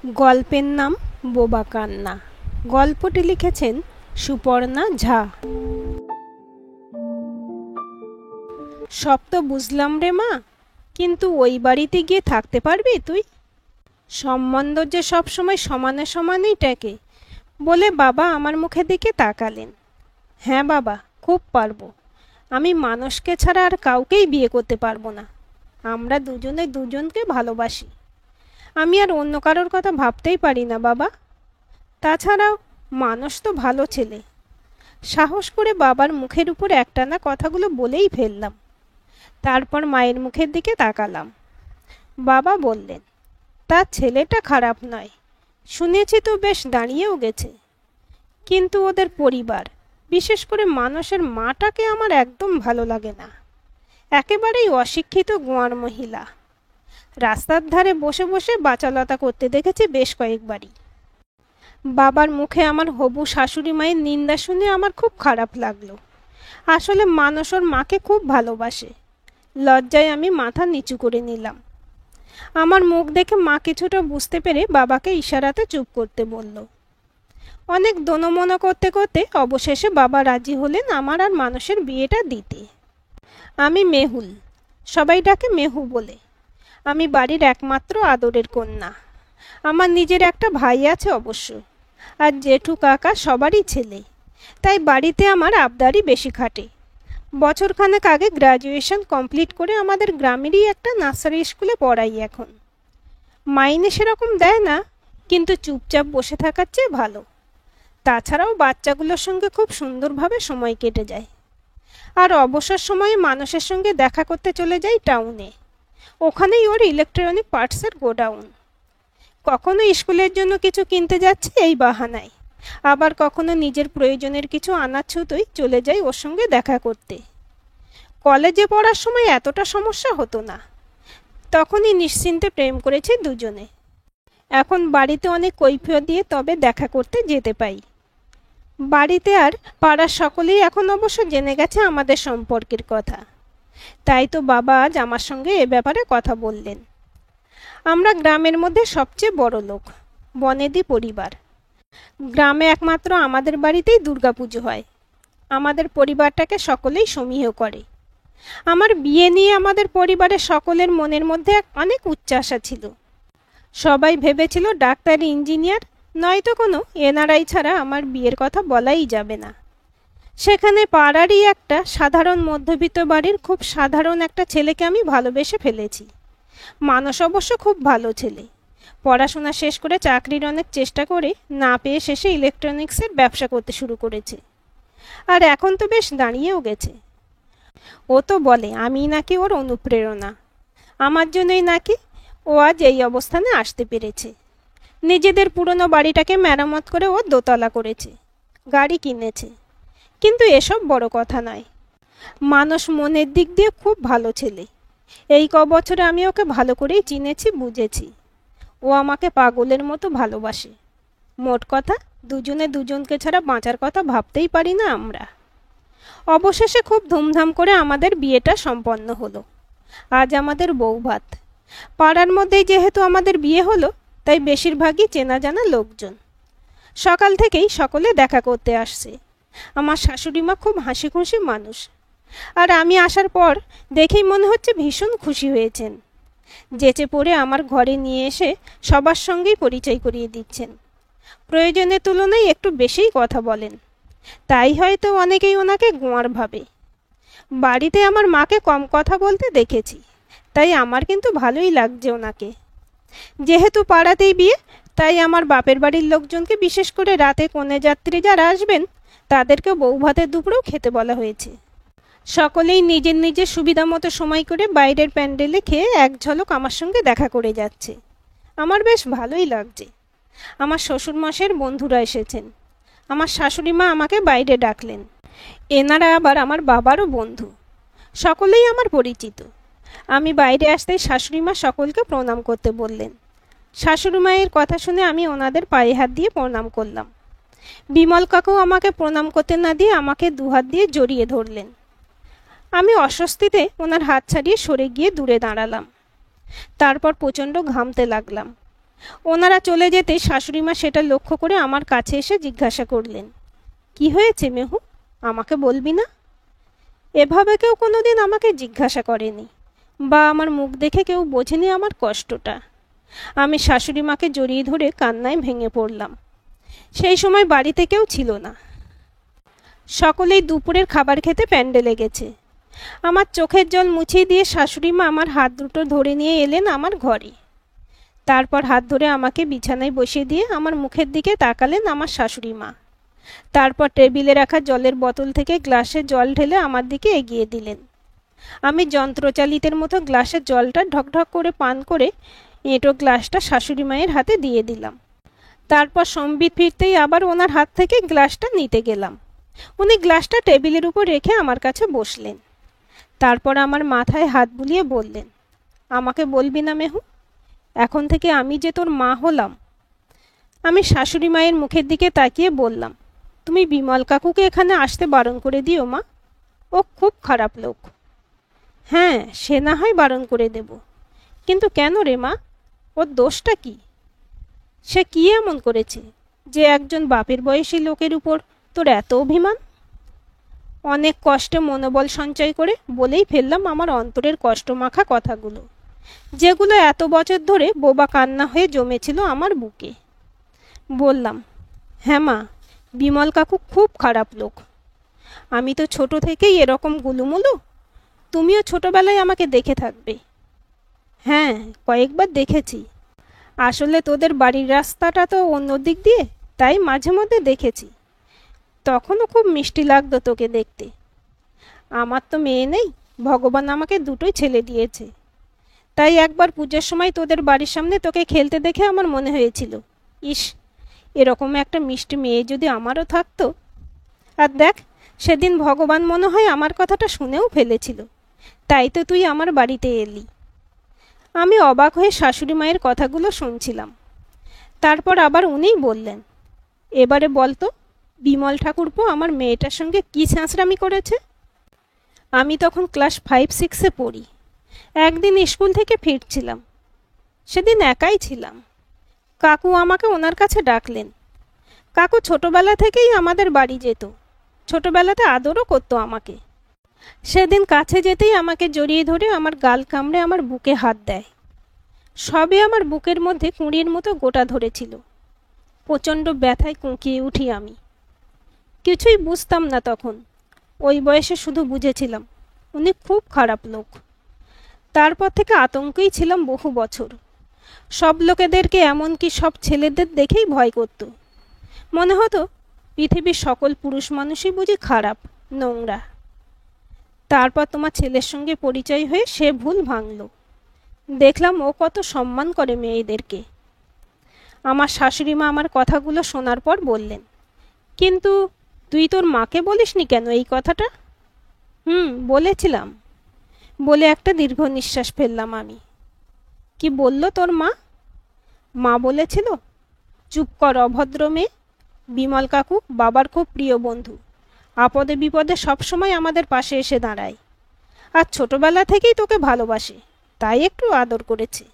গল্পের নাম বোবা কান্না। গল্পটি লিখেছেন সুপর্ণা ঝা। সব তো বুঝলাম রে মা, কিন্তু ওই বাড়িতে গিয়ে থাকতে পারবি তুই? সম্বন্ধ যে সবসময় সমানে সমানেই টেকে বলে বাবা আমার মুখের দিকে তাকালেন। হ্যাঁ বাবা, খুব পারবো। আমি মানুষকে ছাড়া আর কাউকেই বিয়ে করতে পারবো না। আমরা দুজনে দুজনকে ভালোবাসি। আমি আর অন্য কারোর কথা ভাবতেই পারি না বাবা। তাছাড়াও মানুষ তো ভালো ছেলে। সাহস করে বাবার মুখের উপর একটানা কথাগুলো বলেই ফেললাম। তারপর মায়ের মুখের দিকে তাকালাম। বাবা বললেন, তার ছেলেটা খারাপ নয়, শুনেছি তো বেশ দাঁড়িয়েও গেছে। কিন্তু ওদের পরিবার, বিশেষ করে মানুষের মাটাকে আমার একদম ভালো লাগে না। একেবারেই অশিক্ষিত গোয়ার মহিলা। রাস্তার ধারে বসে বসে বাচালতা করতে দেখেছি বেশ কয়েকবারই। বাবার মুখে আমার হবু শাশুড়ি মায়ের নিন্দা শুনে আমার খুব খারাপ লাগলো। আসলে মানুষ ওর মাকে খুব ভালোবাসে। লজ্জায় আমি মাথা নিচু করে নিলাম। আমার মুখ দেখে মা কিছুটা বুঝতে পেরে বাবাকে ইশারাতে চুপ করতে বলল। অনেক দোনমনো করতে করতে অবশেষে বাবা রাজি হলেন আমার আর মানুষের বিয়েটা দিতে। আমি মেহুল, সবাই ডাকে মেহু বলে। আমি বাড়ির একমাত্র আদরের কন্যা। আমার নিজের একটা ভাই আছে অবশ্য, আর জেঠু কাকা সবারই ছেলে। তাই বাড়িতে আমার আবদারই বেশি খাটে। বছরখানেক আগে গ্র্যাজুয়েশন কমপ্লিট করে আমাদের গ্রামেরই একটা নার্সারি স্কুলে পড়াই এখন। মাইনে সেরকম দেয় না, কিন্তু চুপচাপ বসে থাকার চেয়ে ভালো। তাছাড়াও বাচ্চাগুলোর সঙ্গে খুব সুন্দরভাবে সময় কেটে যায়। আর অবসর সময়ে মানুষের সঙ্গে দেখা করতে চলে যাই টাউনে। ওখানেই ওর ইলেকট্রনিক পার্টসের গোডাউন। কখনো স্কুলের জন্য কিছু কিনতে যাচ্ছে এই বাহানায়, আবার কখনো নিজের প্রয়োজনের কিছু আনার ছুতোই চলে যাই ওর সঙ্গে দেখা করতে। কলেজে পড়ার সময় এতটা সমস্যা হতো না, তখনই নিশ্চিন্তে প্রেম করেছি দুজনে। এখন বাড়িতে অনেক কৈফিয়ত দিয়ে তবে দেখা করতে যেতে পাই। বাড়িতে আর পাড়ার সকলেই এখন অবশ্য জেনে গেছে আমাদের সম্পর্কের কথা। তাই তো বাবা আজ আমার সঙ্গে এ ব্যাপারে কথা বললেন। আমরা গ্রামের মধ্যে সবচেয়ে বড় লোক, বনেদি পরিবার। গ্রামে একমাত্র আমাদের বাড়িতেই দুর্গাপুজো হয়। আমাদের পরিবারটাকে সকলেই সমীহ করে। আমার বিয়ে নিয়ে আমাদের পরিবারের সকলের মনের মধ্যে অনেক উচ্চাশা ছিল। সবাই ভেবেছিল ডাক্তার, ইঞ্জিনিয়ার, নয়তো কোনো এনআরআই ছাড়া আমার বিয়ের কথা বলাই যাবে না। সেখানে পাড়ারই একটা সাধারণ মধ্যবিত্ত বাড়ির খুব সাধারণ একটা ছেলেকে আমি ভালোবেসে ফেলেছি। মানুষ অবশ্য খুব ভালো ছেলে। পড়াশোনা শেষ করে চাকরির অনেক চেষ্টা করে না পেয়ে শেষে ইলেকট্রনিক্সের ব্যবসা করতে শুরু করেছে। আর এখন তো বেশ দাঁড়িয়েও গেছে। ও তো বলে আমি নাকি ওর অনুপ্রেরণা। আমার জন্যই নাকি ও আজ এই অবস্থানে আসতে পেরেছে। নিজেদের পুরনো বাড়িটাকে মেরামত করে ও দোতলা করেছে, গাড়ি কিনেছে। কিন্তু এসব বড় কথা নয়। মানুষ মনের দিক দিয়ে খুব ভালো ছেলে। এই বছরে আমি ওকে ভালো করেই চিনেছি, বুঝেছি। ও আমাকে পাগলের মতো ভালোবাসে। মোট কথা, দুজনে দুজনকে ছাড়া বাঁচার কথা ভাবতেই পারি না আমরা। অবশেষে খুব ধুমধাম করে আমাদের বিয়েটা সম্পন্ন হলো। আজ আমাদের বৌভাত। পাড়ার মধ্যেই যেহেতু আমাদের বিয়ে হলো, তাই বেশিরভাগই চেনা জানা লোকজন। সকাল থেকেই সকলে দেখা করতে আসছে। আমার শাশুড়ি মা খুব হাসি খুশি মানুষ। আর আমি আসার পর দেখেই মনে হচ্ছে ভীষণ খুশি হয়েছেন। যেচে পড়ে আমার ঘরে নিয়ে এসে সবার সঙ্গেই পরিচয় করিয়ে দিচ্ছেন। প্রয়োজনের তুলনায় একটু বেশিই কথা বলেন। তাই হয়তো অনেকেই ওনাকে গোয়ার ভাবে। বাড়িতে আমার মাকে কম কথা বলতে দেখেছি, তাই আমার কিন্তু ভালোই লাগছে ওনাকে। যেহেতু পাড়াতেই বিয়ে, তাই আমার বাপের বাড়ির লোকজনকে, বিশেষ করে রাতে কনে যাত্রী যারা আসবেন, তাদেরকে বৌভাতের দুপুরেও খেতে বলা হয়েছে। সকলেই নিজের নিজের সুবিধা মতো সময় করে বাইরের প্যান্ডেলে খেয়ে এক ঝলক আমার সঙ্গে দেখা করে যাচ্ছে। আমার বেশ ভালোই লাগছে। আমার শ্বশুরমশাইয়ের বন্ধুরা এসেছেন। আমার শাশুড়ি মা আমাকে বাইরে ডাকলেন। এনারা আবার আমার বাবারও বন্ধু। সকলেই আমার পরিচিত। আমি বাইরে আসতেই শাশুড়ি মা সকলকে প্রণাম করতে বললেন। শাশুড়ি মায়ের কথা শুনে আমি ওনাদের পায়ে হাত দিয়ে প্রণাম করলাম। বিমল কাকু আমাকে প্রণাম করতে না দিয়ে আমাকে দুহাত দিয়ে জড়িয়ে ধরলেন। আমি অস্বস্তিতে ওনার হাত ছাড়িয়ে সরে গিয়ে দূরে দাঁড়ালাম। তারপর প্রচণ্ড ঘামতে লাগলাম। ওনারা চলে যেতে শাশুড়িমা সেটা লক্ষ্য করে আমার কাছে এসে জিজ্ঞাসা করলেন, কি হয়েছে মেহু, আমাকে বলবি না? এভাবে কেউ কোনোদিন আমাকে জিজ্ঞাসা করেনি, বা আমার মুখ দেখে কেউ বোঝেনি আমার কষ্টটা। আমি শাশুড়িমাকে জড়িয়ে ধরে কান্নায় ভেঙে পড়লাম। সেই সময় বাড়িতে কেউ ছিল না। সকলেই দুপুরের খাবার খেতে প্যান্ডেলে গেছে। আমার চোখের জল মুছিয়ে দিয়ে শাশুড়িমা আমার হাত দুটো ধরে নিয়ে এলেন আমার ঘরে। তারপর হাত ধরে আমাকে বিছানায় বসিয়ে দিয়ে আমার মুখের দিকে তাকালেন আমার শাশুড়িমা। তারপর টেবিলে রাখা জলের বোতল থেকে গ্লাসে জল ঢেলে আমার দিকে এগিয়ে দিলেন। আমি যন্ত্রচালিতের মতো গ্লাসের জলটা ঢকঢক করে পান করে এঁটো গ্লাসটা শাশুড়ি মায়ের হাতে দিয়ে দিলাম। তারপর সম্বিত ফিরতেই আবার ওনার হাত থেকে গ্লাসটা নিতে গেলাম। উনি গ্লাসটা টেবিলের উপর রেখে আমার কাছে বসলেন। তারপর আমার মাথায় হাত বুলিয়ে বললেন, আমাকে বলবি না মেহু, এখন থেকে আমি যে তোর মা হলাম। আমি শাশুড়ি মায়ের মুখের দিকে তাকিয়ে বললাম, তুমি বিমল কাকুকে এখানে আসতে বারণ করে দিও মা, ও খুব খারাপ লোক। হ্যাঁ, সে না হয় বারণ করে দেব, কিন্তু কেন রে মা, ওর দোষটা কি? সে কি এমন করেছে যে একজন বাপের বয়সী লোকের উপর তোর এত অভিমান? অনেক কষ্টে মনোবল সঞ্চয় করে বলেই ফেললাম আমার অন্তরের কষ্টমাখা কথাগুলো, যেগুলো এত বছর ধরে বোবা কান্না হয়ে জমেছিল আমার বুকে। বললাম, হ্যাঁ মা, বিমল কাকু খুব খারাপ লোক। আমি তো ছোট থেকেই এরকম গুলুমুলু, তুমিও ছোটবেলায় আমাকে দেখে থাকবে। হ্যাঁ, কয়েকবার দেখেছি। আসলে তোদের বাড়ির রাস্তাটা তো অন্য দিক দিয়ে, তাই মাঝে মধ্যে দেখেছি। তখনও খুব মিষ্টি লাগতো তোকে দেখতে। আমার তো মেয়ে নেই, ভগবান আমাকে দুটোই ছেলে দিয়েছে। তাই একবার পুজোর সময় তোদের বাড়ির সামনে তোকে খেলতে দেখে আমার মনে হয়েছিল, ইস, এরকম একটা মিষ্টি মেয়ে যদি আমারও থাকতো। আর দেখ, সেদিন ভগবান মনে হয় আমার কথাটা শুনেও ফেলেছিল, তাই তো তুই আমার বাড়িতে এলি। আমি অবাক হয়ে শাশুড়ি মায়ের কথাগুলো শুনছিলাম। তারপর আবার উনিই বললেন, এবারে বলতো, বিমল ঠাকুরপো আমার মেয়েটার সঙ্গে কী ছ্যাঁচড়ামি করেছে? আমি তখন ক্লাস 5-6-এ পড়ি। একদিন স্কুল থেকে ফিরছিলাম, সেদিন একাই ছিলাম। কাকু আমাকে ওনার কাছে ডাকলেন। কাকু ছোটবেলা থেকেই আমাদের বাড়ি যেত, ছোটবেলাতে আদরও করতো আমাকে। সেদিন কাছে যেতেই আমাকে জড়িয়ে ধরে আমার গাল কামড়ে আমার বুকে হাত দেয়। সবে আমার বুকের মধ্যে কুঁড়ির মতো গোটা ধরেছিল। প্রচণ্ড ব্যথায় কুঁকিয়ে উঠি আমি। কিছুই বুঝতাম না তখন, ওই বয়সে শুধু বুঝেছিলাম উনি খুব খারাপ লোক। তারপর থেকে আতঙ্কেই ছিলাম বহু বছর। সব লোকেদেরকে, এমনকি সব ছেলেদের দেখেই ভয় করত। মনে হতো পৃথিবীর সকল পুরুষ মানুষই বুঝি খারাপ, নোংরা। তারপর তোমার ছেলের সঙ্গে পরিচয় হয়ে সে ভুল ভাঙল। দেখলাম ও কত সম্মান করে মেয়েদেরকে। আমার শাশুড়ি মা আমার কথাগুলো শোনার পর বললেন, কিন্তু তুই তোর মাকে বলিসনি কেন এই কথাটা? বলেছিলাম, বলে একটা দীর্ঘ নিঃশ্বাস ফেললাম আমি। কি বলল তোর মা? মা বলেছিল, চুপ কর অভদ্র মেয়ে, বিমল কাকু বাবার খুব প্রিয় বন্ধু, আপদে বিপদে সবসময় আমাদের পাশে এসে দাঁড়ায়, আর ছোটবেলা থেকেই তোকে ভালোবাসে, তাই একটু আদর করেছে।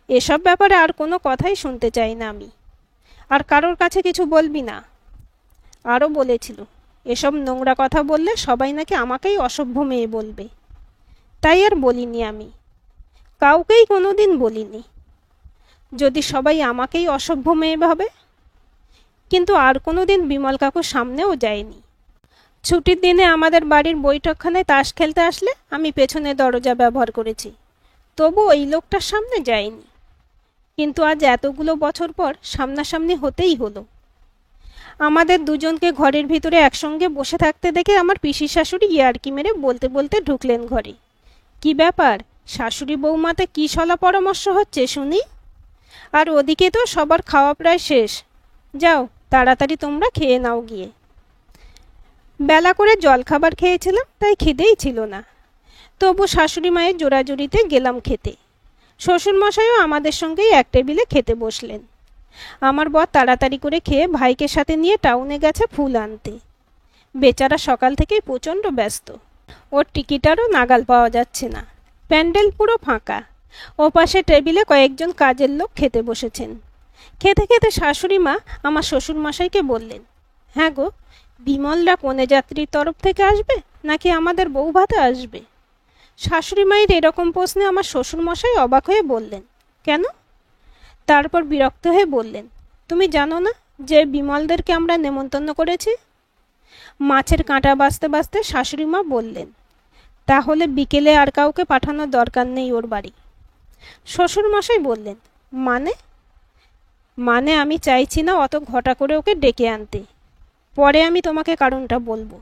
এসব ব্যাপারে আর কোনো কথাই শুনতে চাই না আমি, আর কারোর কাছে কিছু বলবি না। আরও বলেছিল, এসব নোংরা কথা বললে সবাই নাকি আমাকেই অসভ্য মেয়ে বলবে, তাই আর বলিনি আমি, কাউকেই কোনোদিন বলিনি। যদি সবাই আমাকেই অসভ্য মেয়ে ভাবে। কিন্তু আর কোনোদিন বিমল কাকুর সামনেও যায়নি। ছুটির দিনে আমাদের বাড়ির বৈঠকখানায় তাস খেলতে আসলে আমি পেছনে দরজা ব্যবহার করেছি, তবু ওই লোকটার সামনে যায়নি। কিন্তু আজ এতগুলো বছর পর সামনাসামনি হতেই হলো। আমাদের দুজনকে ঘরের ভিতরে একসঙ্গে বসে থাকতে দেখে আমার পিসি শাশুড়ি ইয়ার্কি মেরে বলতে বলতে ঢুকলেন ঘরে। কি ব্যাপার, শাশুড়ি বৌমাতে কি সলা পরামর্শ হচ্ছে শুনি? আর ওদিকে তো সবার খাওয়া প্রায় শেষ, যাও তাড়াতাড়ি তোমরা খেয়ে নাও গিয়ে। বেলা করে জলখাবার খেয়েছিলাম, তাই খিদেই ছিল না। তবু শাশুড়ি মায়ের জোড়াজুড়িতে গেলাম খেতে। শ্বশুরমশাইও আমাদের সঙ্গেই এক টেবিলে খেতে বসলেন। আমার বর তাড়াতাড়ি করে খেয়ে ভাইকে সাথে নিয়ে টাউনে গেছে ফুল আনতে। বেচারা সকাল থেকেই প্রচণ্ড ব্যস্ত, ওর টিকিটারও নাগাল পাওয়া যাচ্ছে না। প্যান্ডেল পুরো ফাঁকা, ওপাশে টেবিলে কয়েকজন কাজের লোক খেতে বসেছেন। খেতে খেতে শাশুড়ি মা আমার শ্বশুরমশাইকে বললেন, হ্যাঁ গো, বিমলরা কনে যাত্রীর তরফ থেকে আসবে নাকি আমাদের বউ ভাতে আসবে? শাশুড়ি মায়ের এরকম প্রশ্নে আমার শ্বশুরমশাই অবাক হয়ে বললেন, কেন? তারপর বিরক্ত হয়ে বললেন, তুমি জানো না যে বিমলদেরকে আমরা নেমন্তন্ন করেছি? মাছের কাঁটা বাছতে বাছতে শাশুড়ি মা বললেন, তাহলে বিকেলে আর কাউকে পাঠানোর দরকার নেই ওর বাড়ি। শ্বশুরমশাই বললেন, মানে? মানে আমি চাইছি না অত ঘটা করে ওকে ডেকে আনতে। পরে আমি তোমাকে কারণটা বলবো।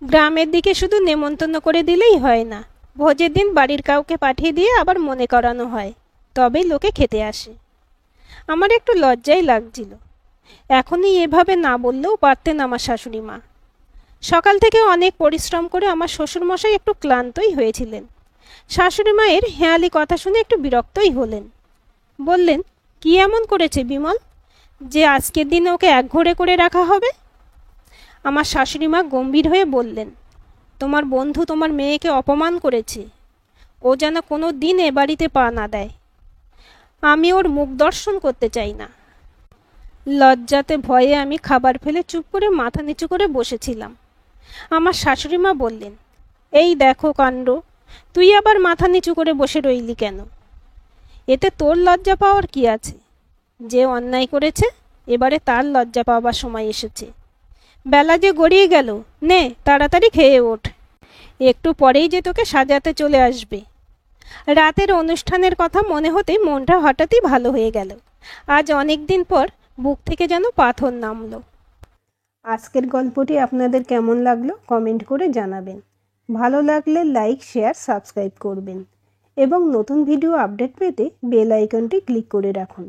গ্রামের দিকে শুধু নেমন্তন্ন করে দিলেই হয় না, ভোজের দিন বাড়ির কাউকে পাঠিয়ে দিয়ে আবার মনে করানো হয়, তবেই লোকে খেতে আসে। আমার একটু লজ্জাই লাগছিল। এখনই এভাবে না বললেও পারতেন আমার শাশুড়ি মা। সকাল থেকে অনেক পরিশ্রম করে আমার শ্বশুরমশাই একটু ক্লান্তই হয়েছিলেন। শাশুড়ি মায়ের হেঁয়ালি কথা শুনে একটু বিরক্তই হলেন। বললেন, কি এমন করেছে বিমল যে আজকের দিনে ওকে একঘরে করে রাখা হবে? আমার শাশুড়ি মা গম্ভীর হয়ে বললেন, তোমার বন্ধু তোমার মেয়েকে অপমান করেছে। ও যেন কোনো দিন এ বাড়িতে পা না দেয়। আমি ওর মুখ দর্শন করতে চাই না। লজ্জাতে ভয়ে আমি খাবার ফেলে চুপ করে মাথা নিচু করে বসেছিলাম। আমার শাশুড়ি মা বললেন, এই দেখো কাণ্ড, তুই আবার মাথা নিচু করে বসে রইলি কেন? এতে তোর লজ্জা পাওয়ার কি আছে? যে অন্যায় করেছে এবারে তার লজ্জা পাওয়ার সময় এসেছে। বেলা যে গড়িয়ে গেল, নে তাড়াতাড়ি খেয়ে ওঠ, একটু পরেই যে তোকে সাজাতে চলে আসবে। রাতের অনুষ্ঠানের কথা মনে হতেই মনটা হঠাৎই ভালো হয়ে গেল। আজ অনেক দিন পর বুক থেকে যেন পাথর নামলো। আজকের গল্পটি আপনাদের কেমন লাগলো কমেন্ট করে জানাবেন। ভালো লাগলে লাইক, শেয়ার, সাবস্ক্রাইব করবেন এবং নতুন ভিডিও আপডেট পেতে বেল আইকনটি ক্লিক করে রাখুন।